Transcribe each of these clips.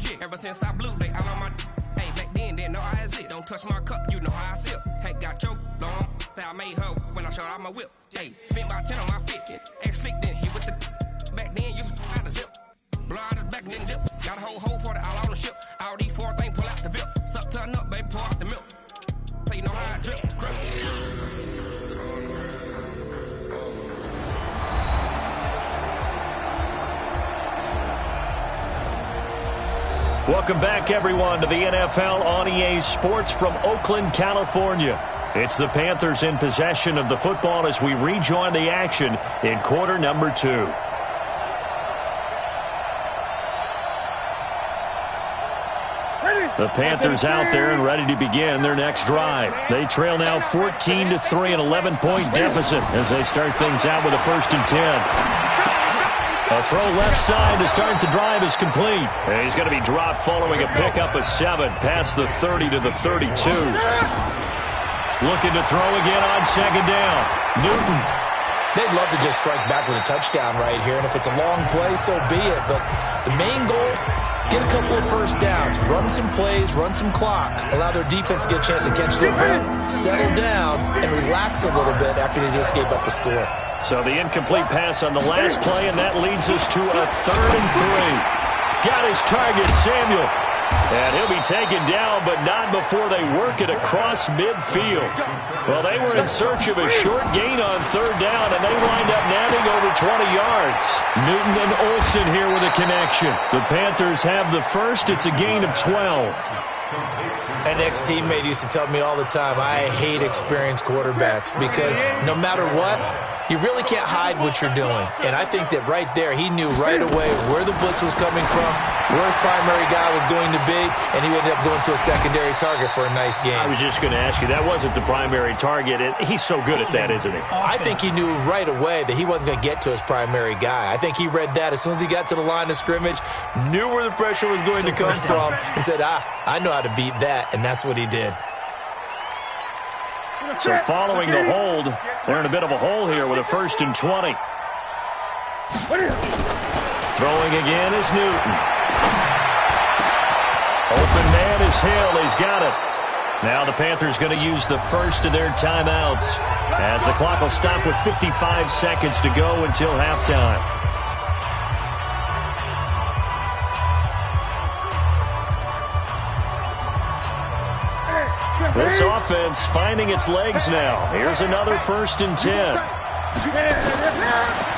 legit. Ever since I blew, they all on my hey, back then, didn't know I exist. Don't touch my cup, you know how I sip. Hey, got your long, say I made her when I showed out my whip. Hey, spent about 10 on my fit. Ex-slick, then hit with the back then, used to out the zip. Blow out his back and then dip. Got a whole party all on the ship. All these four things, pull out the VIP. Suck to a nut, baby, pour out the milk. So you know how I drip. Welcome back, everyone, to the NFL on EA Sports from Oakland, California. It's the Panthers in possession of the football as we rejoin the action in quarter number 2. The Panthers out there and ready to begin their next drive. They trail now 14-3, an 11-point deficit as they start things out with a 1st and 10. A throw left side to start the drive is complete. He's going to be dropped following a pickup of 7 past the 30 to the 32. Looking to throw again on 2nd down. Newton. They'd love to just strike back with a touchdown right here, and if it's a long play, so be it. But the main goal, get a couple of 1st downs, run some plays, run some clock, allow their defense to get a chance to catch their ball, settle down, and relax a little bit after they just gave up a score. So the incomplete pass on the last play, and that leads us to a 3rd and 3. Got his target, Samuel. And he'll be taken down, but not before they work it across midfield. Well, they were in search of a short gain on 3rd down, and they wind up nabbing over 20 yards. Newton and Olsen here with a connection. The Panthers have the first. It's a gain of 12. An ex-teammate used to tell me all the time, I hate experienced quarterbacks because no matter what, you really can't hide what you're doing. And I think that right there, he knew right away where the blitz was coming from, where his primary guy was going to be, and he ended up going to a secondary target for a nice game. I was just going to ask you, that wasn't the primary target. He's so good at that, isn't he? I think he knew right away that he wasn't going to get to his primary guy. I think he read that as soon as he got to the line of scrimmage, knew where the pressure was going to come from, and said, I know how to beat that, and that's what he did. So following the hold, they're in a bit of a hole here with a 1st and 20. Throwing again is Newton. Open man is Hill. He's got it. Now the Panthers going to use the first of their timeouts as the clock will stop with 55 seconds to go until halftime. This offense finding its legs now. Here's another 1st and 10.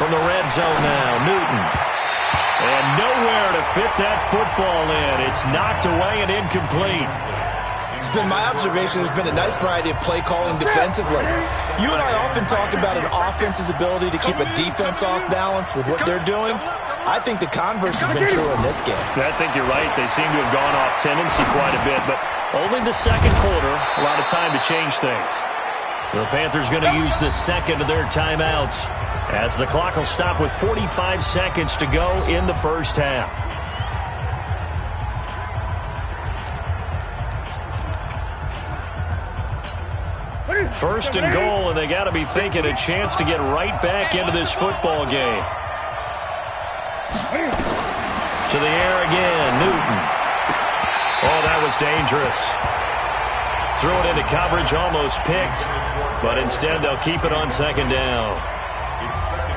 From the red zone now, Newton. And nowhere to fit that football in. It's knocked away and incomplete. It's been my observation there's been a nice variety of play calling defensively. You and I often talk about an offense's ability to keep a defense off balance with what they're doing. I think the converse has been true in this game. I think you're right. They seem to have gone off tendency quite a bit, but only the 2nd quarter, a lot of time to change things. The Panthers going to use the 2nd of their timeouts as the clock will stop with 45 seconds to go in the 1st half. First and goal, and they got to be thinking a chance to get right back into this football game. To the air again, Newton. Oh, that was dangerous. Threw it into coverage, almost picked, but instead they'll keep it on 2nd down.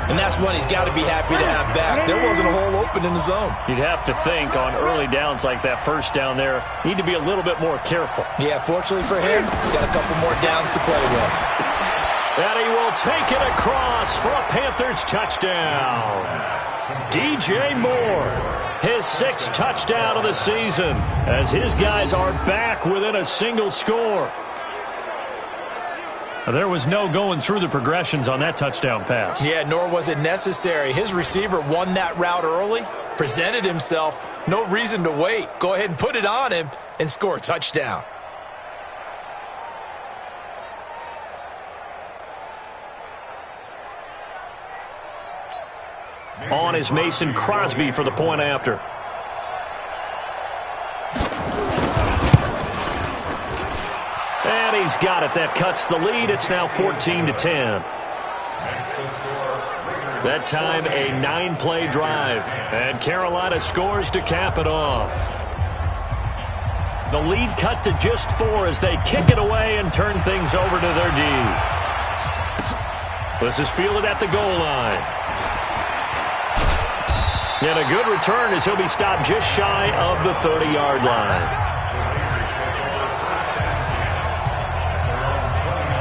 And that's one he's got to be happy to have back. There wasn't a hole open in the zone. You'd have to think on early downs like that 1st down there, need to be a little bit more careful. Yeah, fortunately for him, got a couple more downs to play with. And he will take it across for a Panthers touchdown. DJ Moore, his 6th touchdown of the season, as his guys are back within a single score. There was no going through the progressions on that touchdown pass. Yeah, nor was it necessary. His receiver won that route early, presented himself, no reason to wait. Go ahead and put it on him and score a touchdown. On is Mason Crosby for the point after. And he's got it. That cuts the lead. It's now 14-10. That time a 9-play drive. And Carolina scores to cap it off. The lead cut to just 4 as they kick it away and turn things over to their D. This is fielded at the goal line. And a good return as he'll be stopped just shy of the 30-yard line.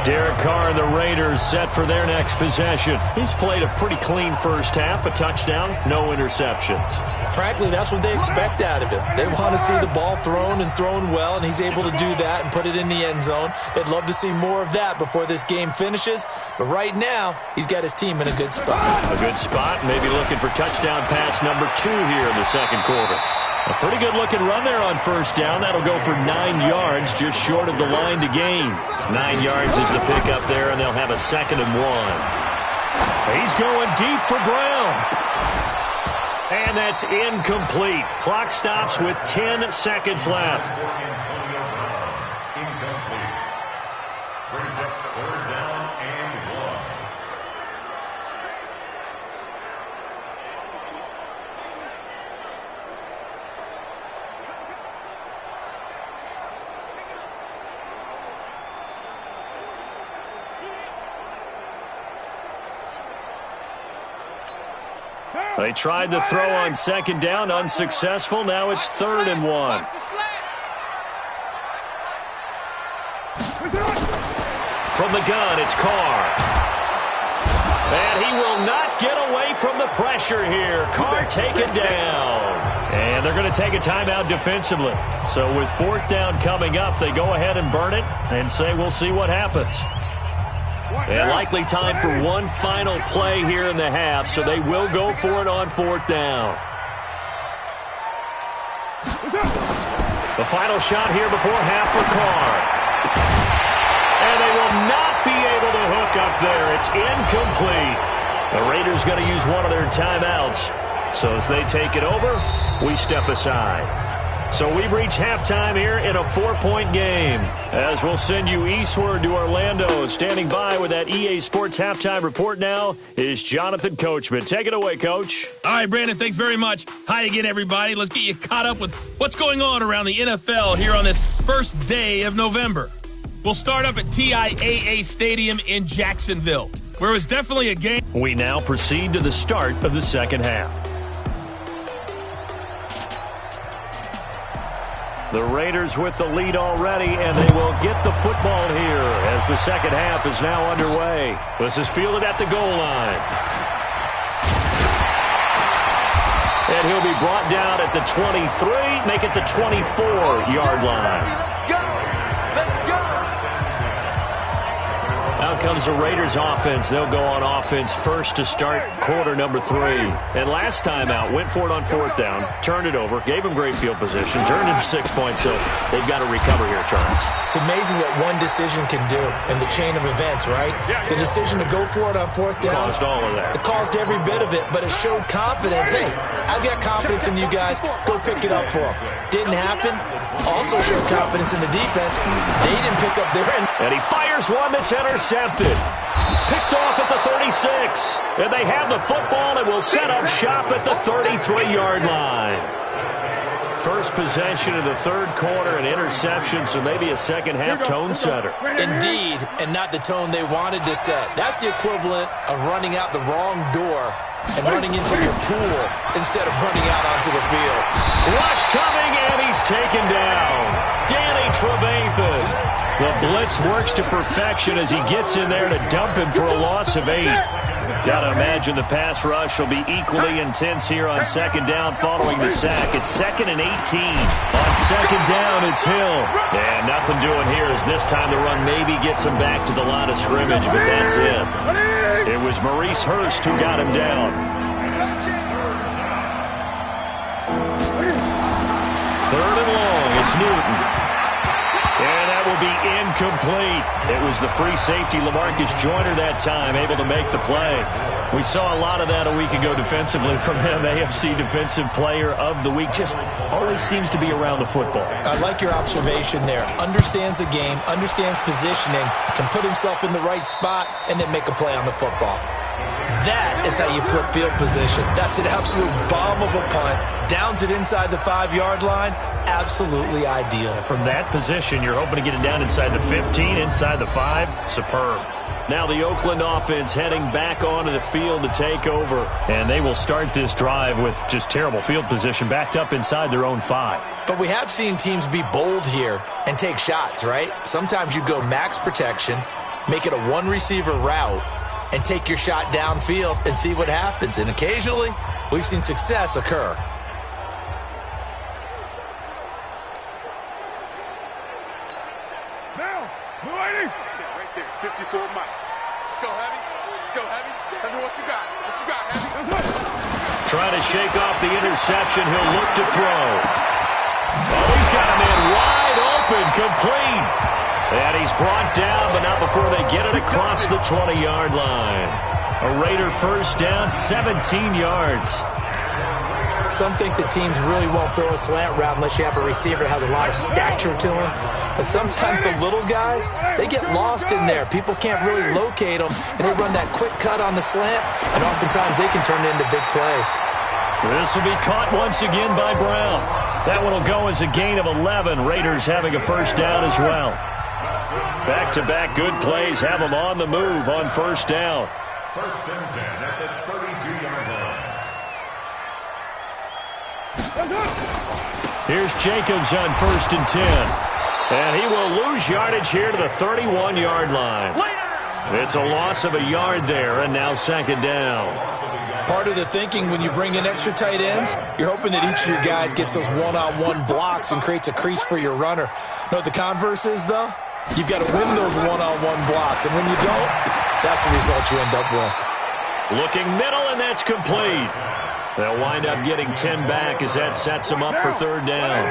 Derek Carr and the Raiders set for their next possession. He's played a pretty clean first half, a touchdown, no interceptions. Frankly, that's what they expect out of him. They want to see the ball thrown and thrown well, and he's able to do that and put it in the end zone. They'd love to see more of that before this game finishes, but right now, he's got his team in a good spot. A good spot, maybe looking for touchdown pass number 2 here in the second quarter. A pretty good-looking run there on first down. That'll go for 9 yards, just short of the line to gain. 9 yards is the pickup there, and they'll have a 2nd and 1. He's going deep for Brown. And that's incomplete. Clock stops with 10 seconds left. Incomplete. Brings up 3rd down and 1. They tried to throw on 2nd down, unsuccessful. Now it's 3rd and 1. From the gun, it's Carr. And he will not get away from the pressure here. Carr taken down. And they're going to take a timeout defensively. So with 4th down coming up, they go ahead and burn it and say we'll see what happens. And likely time for one final play here in the half, so they will go for it on 4th down. The final shot here before half for Carr. And they will not be able to hook up there. It's incomplete. The Raiders going to use one of their timeouts. So as they take it over, we step aside. So we've reached halftime here in a 4-point game. As we'll send you eastward to Orlando. Standing by with that EA Sports halftime report now is Jonathan Coachman. Take it away, Coach. All right, Brandon, thanks very much. Hi again, everybody. Let's get you caught up with what's going on around the NFL here on this first day of November. We'll start up at TIAA Stadium in Jacksonville, where it was definitely a game. We now proceed to the start of the second half. The Raiders with the lead already, and they will get the football here as the second half is now underway. This is fielded at the goal line. And he'll be brought down at the 23, make it the 24-yard line. Out comes the Raiders offense. They'll go on offense first to start quarter number 3. And last time out, went for it on 4th down, turned it over, gave them great field position, turned it to 6 points, so they've got to recover here, Charles. It's amazing what one decision can do in the chain of events, right? The decision to go for it on 4th down. Caused all of that. It caused every bit of it, but it showed confidence. Hey, I've got confidence in you guys. Go pick it up for them. Didn't happen. Also showed confidence in the defense. They didn't pick up their end. And he fires one that's intercepted. Picked off at the 36. And they have the football and will set up shop at the 33-yard line. First possession of the third quarter, an interception, so maybe a second half tone setter. Indeed, and not the tone they wanted to set. That's the equivalent of running out the wrong door and running into your pool instead of running out onto the field. Rush coming, and he's taken down. Danny Trevathan. The blitz works to perfection as he gets in there to dump him for a loss of 8. Got to imagine the pass rush will be equally intense here on second down following the sack. It's 2nd and 18. On second down, it's Hill. And nothing doing here as this time the run maybe gets him back to the line of scrimmage, but that's it. It was Maurice Hurst who got him down. 3rd and long, it's Newton. And that will be incomplete. It was the free safety, LaMarcus Joyner, that time, able to make the play. We saw a lot of that a week ago defensively from him. AFC Defensive Player of the Week. Just always seems to be around the football. I like your observation there. Understands the game, understands positioning, can put himself in the right spot, and then make a play on the football. That is how you flip field position. That's an absolute bomb of a punt. Downs it inside the 5-yard line. Absolutely ideal. From that position, you're hoping to get it down inside the 15, inside the 5. Superb. Now the Oakland offense heading back onto the field to take over. And they will start this drive with just terrible field position, backed up inside their own 5. But we have seen teams be bold here and take shots, right? Sometimes you go max protection, make it a one-receiver route, and take your shot downfield and see what happens. And occasionally, we've seen success occur. Now, right there, 54 Mike. Let's go, Heavy. Let's go, Heavy. Tell me what you got. What you got, Heavy? Trying to shake off the interception. He'll look to throw. Oh, he's got a man wide open, complete. And he's brought down, but not before they get it across the 20-yard line. A Raider first down, 17 yards. Some think that teams really won't throw a slant route unless you have a receiver that has a lot of stature to him. But sometimes the little guys, they get lost in there. People can't really locate them, and they run that quick cut on the slant, and oftentimes they can turn it into big plays. This will be caught once again by Brown. That one will go as a gain of 11. Raiders having a first down as well. Back-to-back good plays have them on the move on first down. First and 10 at the 32-yard line. Here's Jacobs on first and 10. And he will lose yardage here to the 31-yard line. It's a loss of a yard there, and now second down. Part of the thinking when you bring in extra tight ends, you're hoping that each of your guys gets those one-on-one blocks and creates a crease for your runner. You know what the converse is, though? You've got to win those one-on-one blocks, and when you don't, that's the result you end up with. Looking middle, and that's complete. They'll wind up getting 10 back as that sets them up for third down.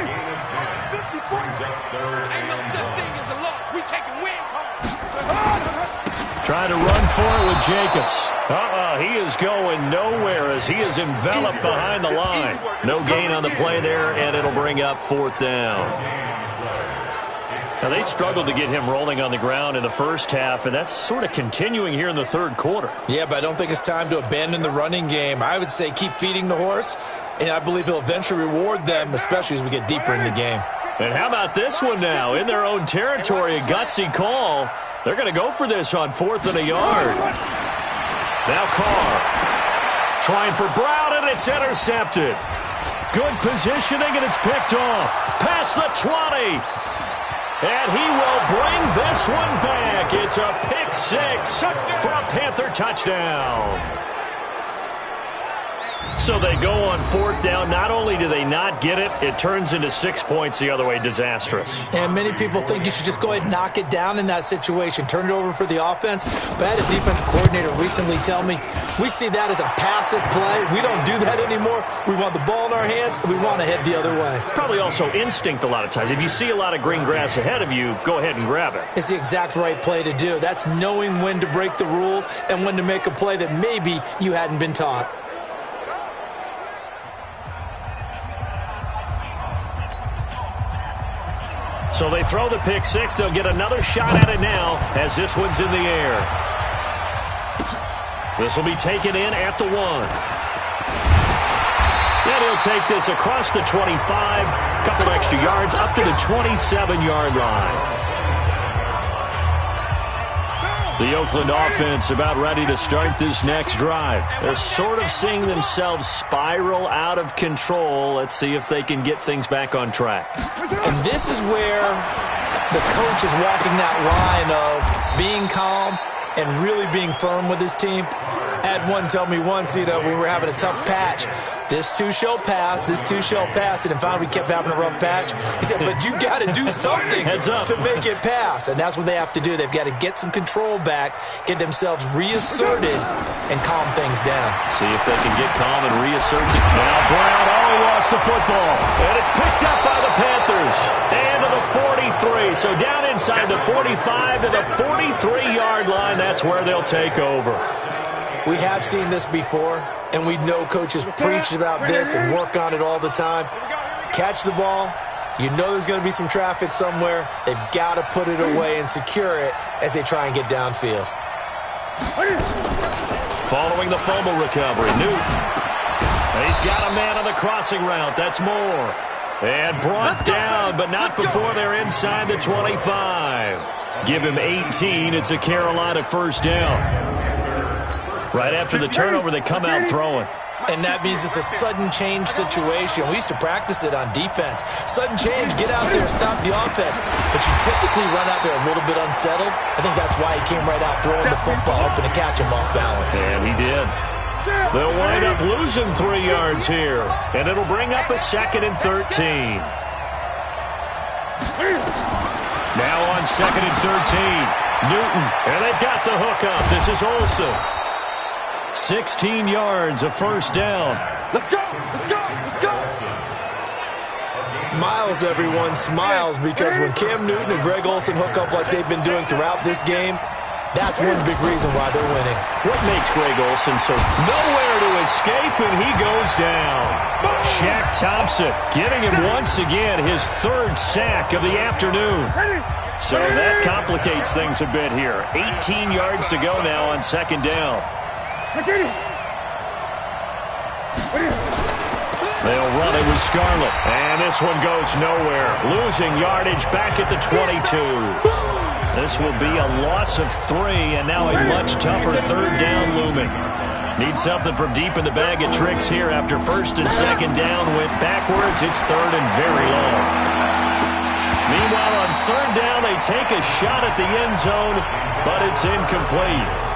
Trying to run for it with Jacobs. He is going nowhere as he is enveloped behind the line. No gain on the play there, and it'll bring up fourth down. Now, they struggled to get him rolling on the ground in the first half, and that's sort of continuing here in the third quarter. Yeah, but I don't think it's time to abandon the running game. I would say keep feeding the horse, and I believe he'll eventually reward them, especially as we get deeper in the game. And how about this one now? In their own territory, a gutsy call. They're going to go for this on 4th and a yard. Now Carr trying for Brown, and it's intercepted. Good positioning, and it's picked off. Past the 20. And he will bring this one back. It's a pick six for a Panther touchdown. So they go on fourth down. Not only do they not get it, it turns into 6 points the other way. Disastrous. And many people think you should just go ahead and knock it down in that situation. Turn it over for the offense. But I had a defensive coordinator recently tell me, we see that as a passive play. We don't do that anymore. We want the ball in our hands, and we want to head the other way. It's probably also instinct a lot of times. If you see a lot of green grass ahead of you, go ahead and grab it. It's the exact right play to do. That's knowing when to break the rules and when to make a play that maybe you hadn't been taught. So they throw the pick six. They'll get another shot at it now as this one's in the air. This will be taken in at the 1. And he'll take this across the 25. Couple extra yards up to the 27-yard line. The Oakland offense about ready to start this next drive. They're sort of seeing themselves spiral out of control. Let's see if they can get things back on track. And this is where the coach is walking that line of being calm and really being firm with his team. I had one tell me once, we were having a tough patch. This too shall pass, this too shall pass. And finally we kept having a rough patch. He said, but you got to do something to make it pass. And that's what they have to do. They've got to get some control back, get themselves reasserted, and calm things down. See if they can get calm and reassert it. Now Brown, he lost the football. And it's picked up by the Panthers. And to the 43. So down inside the 45 to the 43-yard line. That's where they'll take over. We have seen this before, and we know coaches preach about this and work on it all the time. Catch the ball. You know there's going to be some traffic somewhere. They've got to put it away and secure it as they try and get downfield. Following the fumble recovery, Newton. He's got a man on the crossing route. That's Moore. And brought down, but not before they're inside the 25. Give him 18. It's a Carolina first down. Right after the turnover, they come out throwing. And that means it's a sudden change situation. We used to practice it on defense. Sudden change, get out there, stop the offense. But you typically run out there a little bit unsettled. I think that's why he came right out throwing the football, hoping to catch him off balance. And he did. They'll wind up losing 3 yards here. And it'll bring up a 2nd and 13. Now on 2nd and 13. Newton. And they've got the hook up. This is Olsen. 16 yards, a first down. Let's go! Let's go! Let's go! Smiles, everyone, smiles, because when Cam Newton and Greg Olsen hook up like they've been doing throughout this game, that's one big reason why they're winning. What makes Greg Olsen so nowhere to escape, and he goes down. Shaq Thompson getting him once again his 3rd sack of the afternoon. So that complicates things a bit here. 18 yards to go now on 2nd down. They'll run it with Scarlett. And this one goes nowhere. Losing yardage back at the 22. This will be a loss of 3, and now a much tougher 3rd down looming. Need something from deep in the bag of tricks here after 1st and 2nd down went backwards. It's 3rd and very long. Meanwhile, on 3rd down, they take a shot at the end zone, but it's incomplete.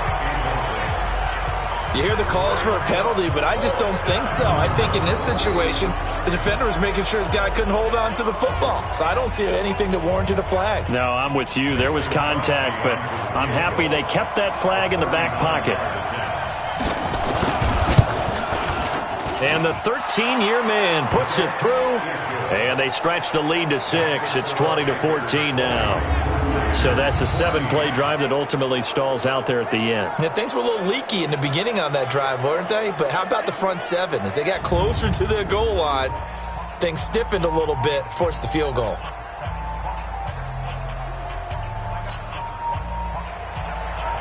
You hear the calls for a penalty, but I just don't think so. I think in this situation, the defender was making sure his guy couldn't hold on to the football. So I don't see anything that warranted a flag. No, I'm with you. There was contact, but I'm happy they kept that flag in the back pocket. And the 13-year man puts it through, and they stretch the lead to 6. It's 20-14 now. So that's a 7-play drive that ultimately stalls out there at the end. Yeah, things were a little leaky in the beginning on that drive, weren't they? But how about the front 7? As they got closer to their goal line, things stiffened a little bit, forced the field goal.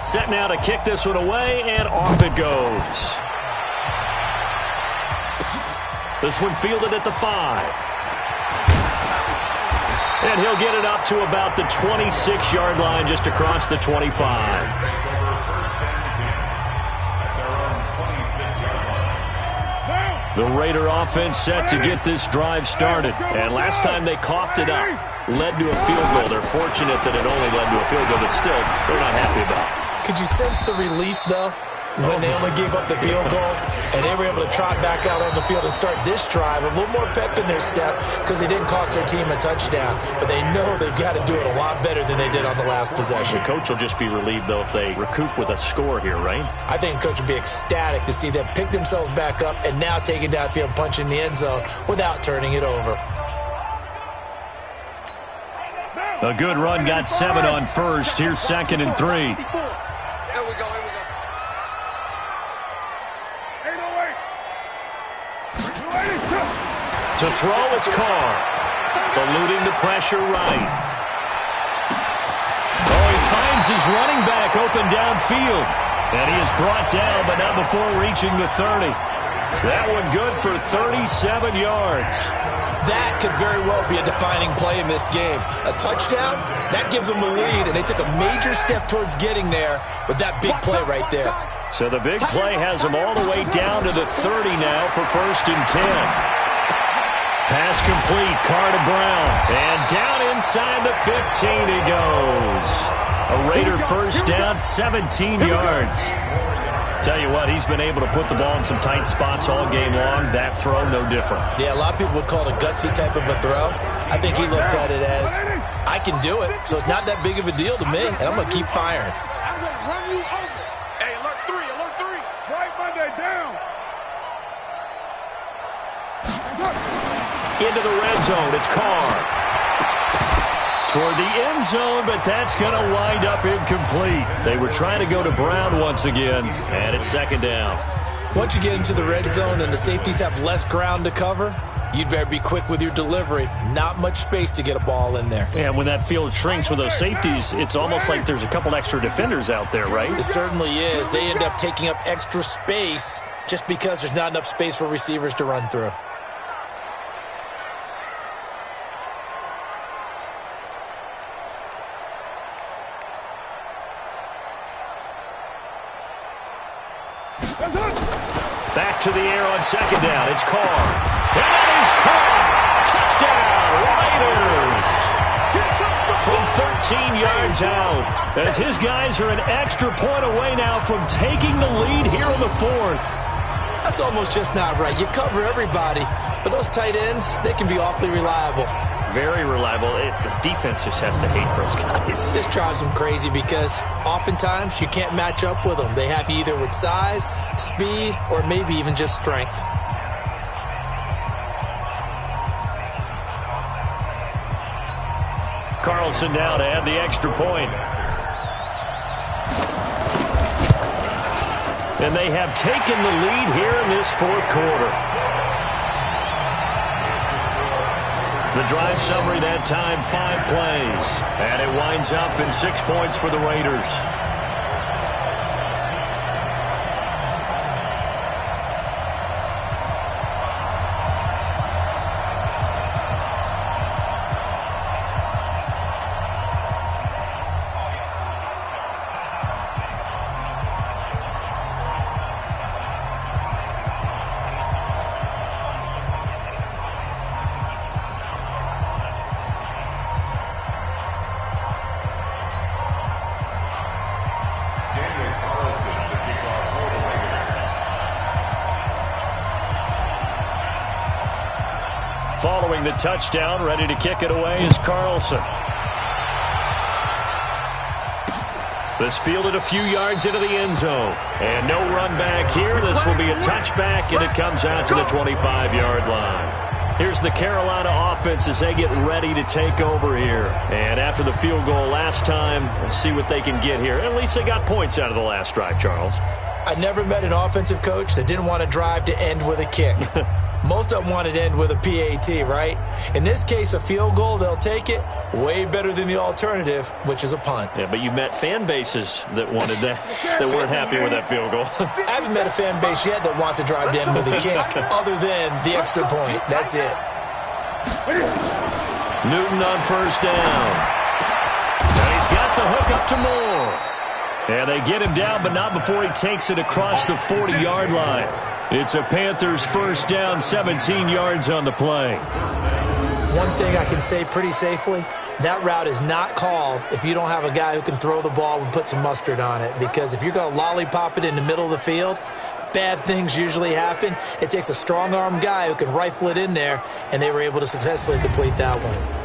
Set now to kick this one away, and off it goes. This one fielded at the 5. And he'll get it up to about the 26-yard line just across the 25. The Raider offense set to get this drive started. And last time they coughed it up, led to a field goal. They're fortunate that it only led to a field goal, but still, they're not happy about it. Could you sense the relief, though, when they only gave up the field goal and they were able to trot back out on the field and start this drive? A little more pep in their step because they didn't cost their team a touchdown, but they know they've got to do it a lot better than they did on the last possession. The coach will just be relieved, though, if they recoup with a score here, right? I think the coach will be ecstatic to see them pick themselves back up and now take it downfield, punch in the end zone without turning it over. A good run got 7 on 1st. Here's 2nd and 3. To throw, it's Carr. Eluding the pressure right. Oh, he finds his running back open downfield. And he is brought down, but not before reaching the 30. That one good for 37 yards. That could very well be a defining play in this game. A touchdown, that gives them the lead, and they took a major step towards getting there with that big play right there. So the big play has them all the way down to the 30 now for 1st and 10. Pass complete, Carr to Brown. And down inside the 15 he goes. A Raider first down, 17 yards. Tell you what, he's been able to put the ball in some tight spots all game long. That throw, no different. Yeah, a lot of people would call it a gutsy type of a throw. I think he looks at it as, I can do it, so it's not that big of a deal to me, and I'm going to keep firing. I'm going to run you over. Hey, alert 3, alert 3. Right Monday, down. Into the red zone, it's Carr. Toward the end zone, but that's going to wind up incomplete. They were trying to go to Brown once again, and it's 2nd down. Once you get into the red zone and the safeties have less ground to cover, you'd better be quick with your delivery. Not much space to get a ball in there. And when that field shrinks with those safeties, it's almost like there's a couple extra defenders out there, right? It certainly is. They end up taking up extra space just because there's not enough space for receivers to run through. Back to the air on second down. It's Carr. And that is caught. Touchdown, Raiders. From 13 yards out. As his guys are an extra point away now from taking the lead here in the fourth. That's almost just not right. You cover everybody, but those tight ends, they can be awfully reliable. Very reliable. The defense just has to hate those guys. Just drives them crazy because oftentimes you can't match up with them. They have you either with size, speed, or maybe even just strength. Carlson now to add the extra point. And they have taken the lead here in this fourth quarter. The drive summary that time, 5 plays. And it winds up in 6 points for the Raiders. Following the touchdown, ready to kick it away is Carlson. This fielded a few yards into the end zone. And no run back here. This will be a touchback, and it comes out to the 25-yard line. Here's the Carolina offense as they get ready to take over here. And after the field goal last time, we'll see what they can get here. At least they got points out of the last drive, Charles. I never met an offensive coach that didn't want to drive to end with a kick. Most of them wanted to end with a PAT, right? In this case, a field goal, they'll take it. Way better than the alternative, which is a punt. Yeah, but you met fan bases that wanted that, that weren't happy with that field goal. I haven't met a fan base yet that wants to drive to end with a kick other than the extra point. That's it. Newton on first down. And he's got the hook up to Moore. And they get him down, but not before he takes it across the 40-yard line. It's a Panthers first down, 17 yards on the play. One thing I can say pretty safely, that route is not called if you don't have a guy who can throw the ball and put some mustard on it. Because if you're going to lollipop it in the middle of the field, bad things usually happen. It takes a strong-arm guy who can rifle it in there, and they were able to successfully complete that one.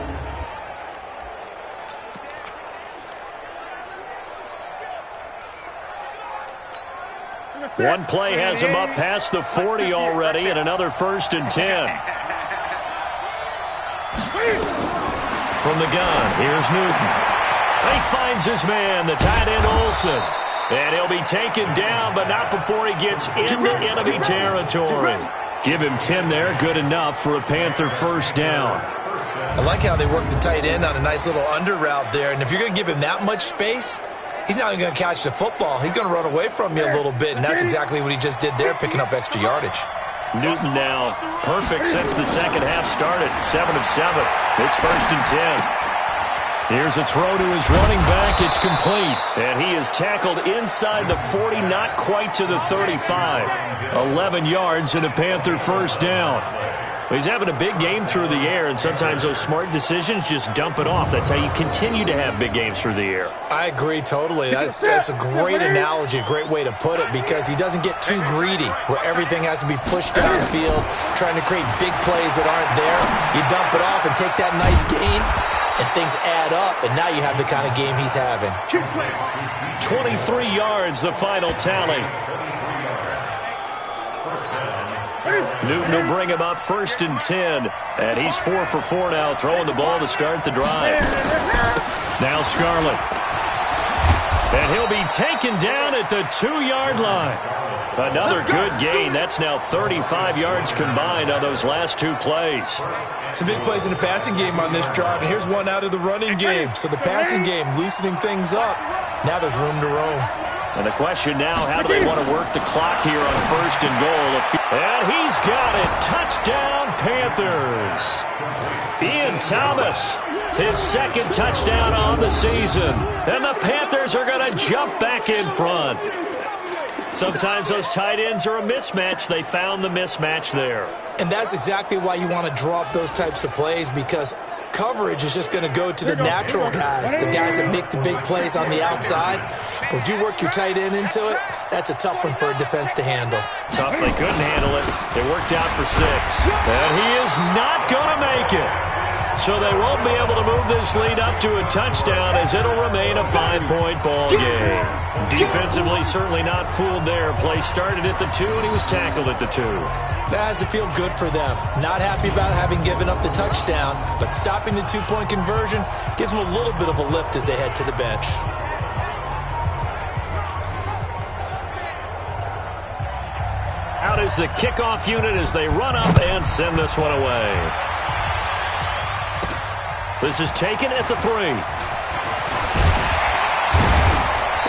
One play has him up past the 40 already, and another 1st and 10. From the gun, here's Newton. He finds his man, the tight end Olsen. And he'll be taken down, but not before he gets into enemy territory. Give him 10 there, good enough for a Panther first down. I like how they work the tight end on a nice little under route there. And if you're going to give him that much space, he's not even going to catch the football. He's going to run away from you a little bit, and that's exactly what he just did there, picking up extra yardage. Newton now perfect since the second half started, 7 of 7. It's 1st and 10. Here's a throw to his running back. It's complete, and he is tackled inside the 40, not quite to the 35. 11 yards and a Panther first down. He's having a big game through the air, and sometimes those smart decisions just dump it off. That's how you continue to have big games through the air. I agree totally. That's a great analogy, a great way to put it, because he doesn't get too greedy where everything has to be pushed downfield, trying to create big plays that aren't there. You dump it off and take that nice gain, and things add up, and now you have the kind of game he's having. 23 yards, the final tally. Newton will bring him up 1st and 10, and he's 4 for 4 now, throwing the ball to start the drive. Now Scarlett. And he'll be taken down at the 2-yard line. Another good gain. That's now 35 yards combined on those last 2 plays. Some big plays in the passing game on this drive, and here's one out of the running game. So the passing game loosening things up. Now there's room to roam. And the question now, how do they want to work the clock here on 1st and goal? And he's got it. Touchdown, Panthers. Ian Thomas, his 2nd touchdown on the season. And the Panthers are going to jump back in front. Sometimes those tight ends are a mismatch. They found the mismatch there. And that's exactly why you want to draw up those types of plays, because coverage is just going to go to the natural guys, the guys that make the big plays on the outside. But if you work your tight end into it, that's a tough one for a defense to handle. Tough, they couldn't handle it. It worked out for 6. And he is not going to make it. So they won't be able to move this lead up to a touchdown, as it'll remain a 5-point ball game. Defensively, certainly not fooled there. Play started at the 2, and he was tackled at the 2. That has to feel good for them. Not happy about having given up the touchdown, but stopping the 2-point conversion gives them a little bit of a lift as they head to the bench. Out is the kickoff unit as they run up and send this one away. This is taken at the 3.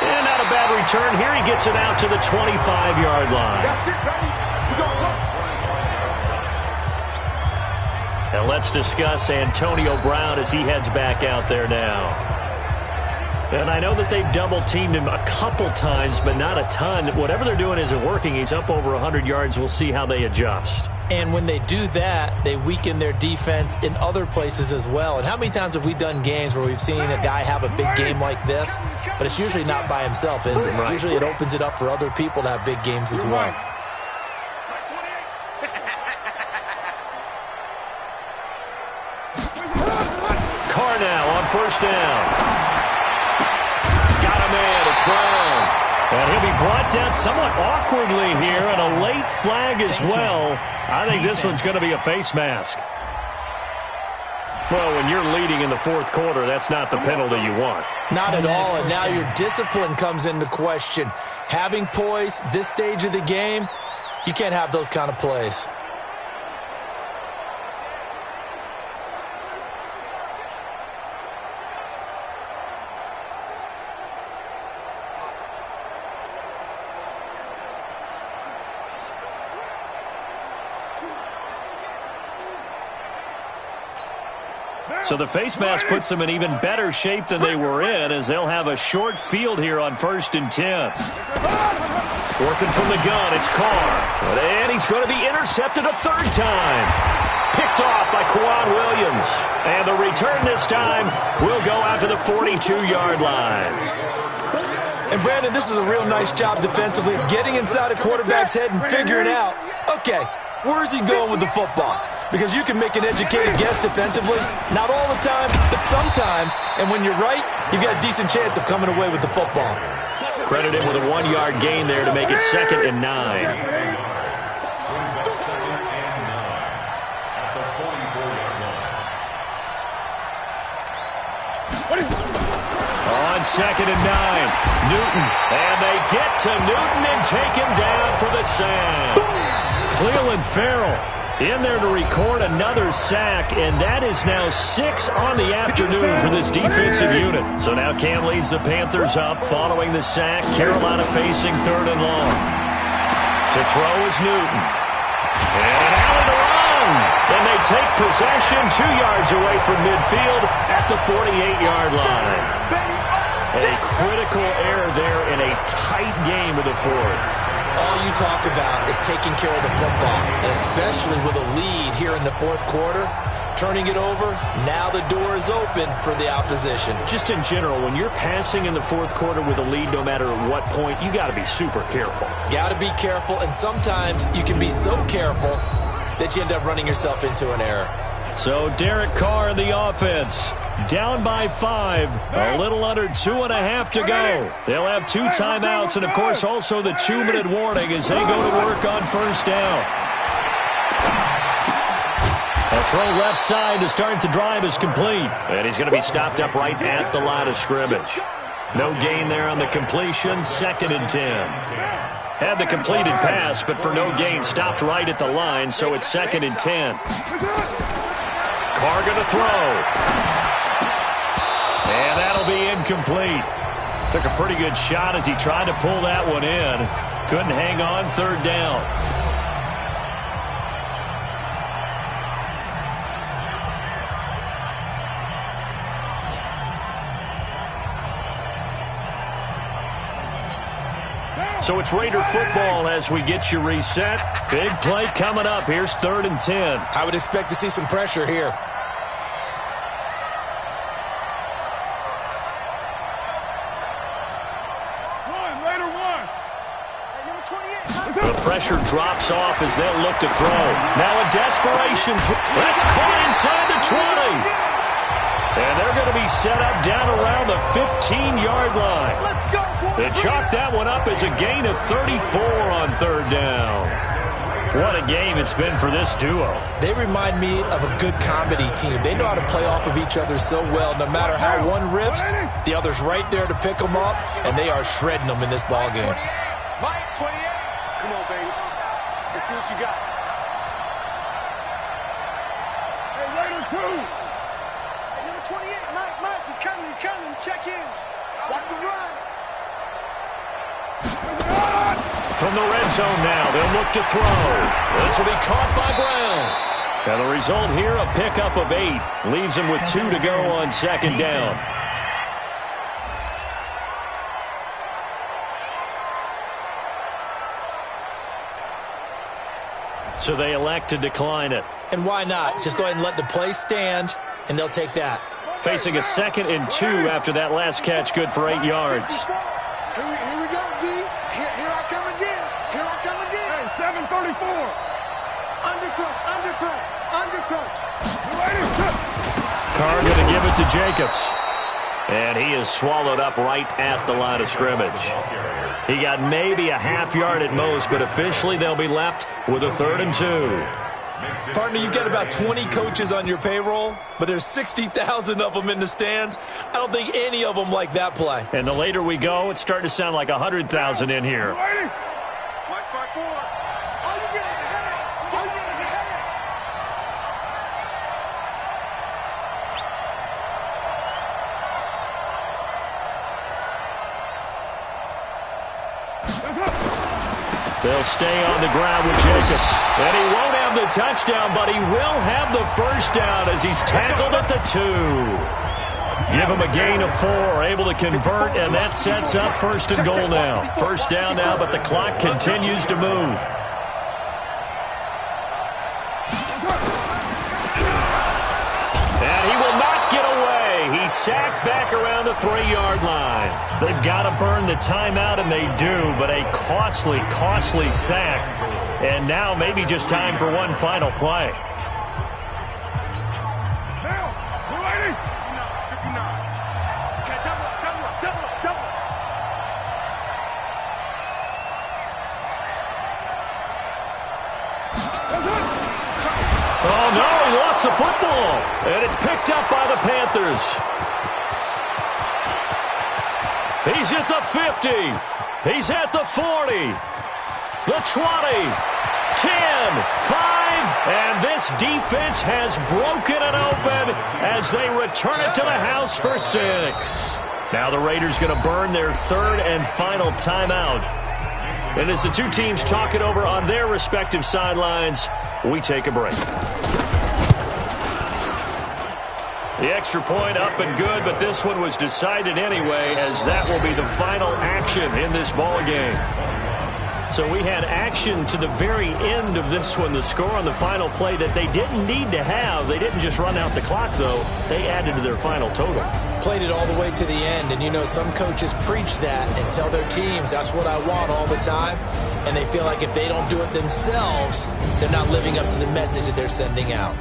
And not a bad return here. He gets it out to the 25-yard line. That's it, baby. We're going to look. And let's discuss Antonio Brown as he heads back out there now. And I know that they've double-teamed him a couple times, but not a ton. Whatever they're doing isn't working. He's up over 100 yards. We'll see how they adjust. And when they do that, they weaken their defense in other places as well. And how many times have we done games where we've seen a guy have a big game like this? But it's usually not by himself, is it? Right. Usually it opens it up for other people to have big games as well. Carr now on 1st down. Got a man. It's Brown. And he'll be brought down somewhat awkwardly here, and a late flag as well. I think this one's going to be a face mask. Well, when you're leading in the 4th quarter, that's not the penalty you want. Not at all, and now your discipline comes into question. Having poise this stage of the game, you can't have those kind of plays. So the face mask puts them in even better shape than they were in, as they'll have a short field here on 1st and 10. Working from the gun, it's Carr. And he's going to be intercepted a 3rd time. Picked off by Quan Williams. And the return this time will go out to the 42-yard line. And Brandon, this is a real nice job defensively of getting inside a quarterback's head and figuring out, okay, where's he going with the football? Because you can make an educated guess defensively, not all the time, but sometimes. And when you're right, you've got a decent chance of coming away with the football. Credit him with a 1-yard gain there to make it 2nd and 9. On 2nd and 9, Newton. And they get to Newton and take him down for the sack. Cleveland Farrell in there to record another sack, and that is now 6 on the afternoon for this defensive unit. So now Cam leads the Panthers up following the sack. Carolina facing 3rd and long. To throw is Newton. And out of the run. And they take possession 2 yards away from midfield at the 48-yard line. A critical error there in a tight game of the 4th. All you talk about is taking care of the football, and especially with a lead here in the 4th quarter, turning it over, now the door is open for the opposition. Just in general, when you're passing in the 4th quarter with a lead, no matter at what point, you got to be super careful. Got to be careful, and sometimes you can be so careful that you end up running yourself into an error. So Derek Carr in the offense. Down by 5. A little under 2.5 to go. They'll have 2 timeouts and, of course, also the 2-minute warning as they go to work on 1st down. A throw left side to start the drive is complete. And he's going to be stopped up right at the line of scrimmage. No gain there on the completion, 2nd and 10. Had the completed pass, but for no gain, stopped right at the line, so it's 2nd and 10. Carr going to throw. And that'll be incomplete. Took a pretty good shot as he tried to pull that one in. Couldn't hang on, 3rd down. So it's Raider football as we get you reset. Big play coming up. Here's 3rd and 10. I would expect to see some pressure here. The pressure drops off as they'll look to throw. Now a desperation. That's caught inside the 20. And they're going to be set up down around the 15-yard line. They chalk that one up as a gain of 34 on 3rd down. What a game it's been for this duo. They remind me of a good comedy team. They know how to play off of each other so well. No matter how one riffs, the other's right there to pick them up, and they are shredding them in this ball game. Mike, 28. Come on, baby. Let's see what you got. Hey, Raider 2. Hey, number 28, Mike, he's coming. Check in. Watch the run. From the red zone now, they'll look to throw. This will be caught by Brown. And the result here, a pickup of 8. Leaves him with 2 to go on 2nd down. So they elect to decline it. And why not? Just go ahead and let the play stand, and they'll take that. Facing a 2nd and 2 after that last catch, good for 8 yards. Here we go, D. Here I come again. Hey, 734. Undercut. Carr going to give it to Jacobs. And he is swallowed up right at the line of scrimmage. He got maybe a half yard at most, but officially they'll be left with a 3rd and 2. Partner, you get about 20 coaches on your payroll, but there's 60,000 of them in the stands. I don't think any of them like that play. And the later we go, it's starting to sound like 100,000 in here. Watch my forward. All you get is a headache. They'll stay on the ground with Jacobs. And he won't have the touchdown, but he will have the 1st down as he's tackled at the 2. Give him a gain of 4, able to convert, and that sets up 1st and goal now. 1st down now, but the clock continues to move. And he will not get away. He's sacked back around the 3-yard line. They've got to burn the timeout, and they do, but a costly, costly sack. And now maybe just time for one final play. Oh, no, he lost the football. And it's picked up by the Panthers. He's at the 50. He's at the 40. The 20. 10, 5, and this defense has broken it open as they return it to the house for 6. Now the Raiders going to burn their 3rd and final timeout. And as the two teams talk it over on their respective sidelines, we take a break. The extra point up and good, but this one was decided anyway, as that will be the final action in this ball game. So we had action to the very end of this one. The score on the final play that they didn't need to have. They didn't just run out the clock, though. They added to their final total. Played it all the way to the end. And, you know, some coaches preach that and tell their teams, that's what I want all the time. And they feel like if they don't do it themselves, they're not living up to the message that they're sending out.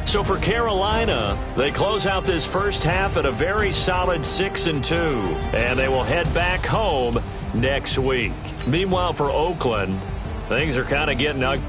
So for Carolina, they close out this first half at a very solid 6-2. And they will head back home next week. Meanwhile, for Oakland, things are kind of getting ugly.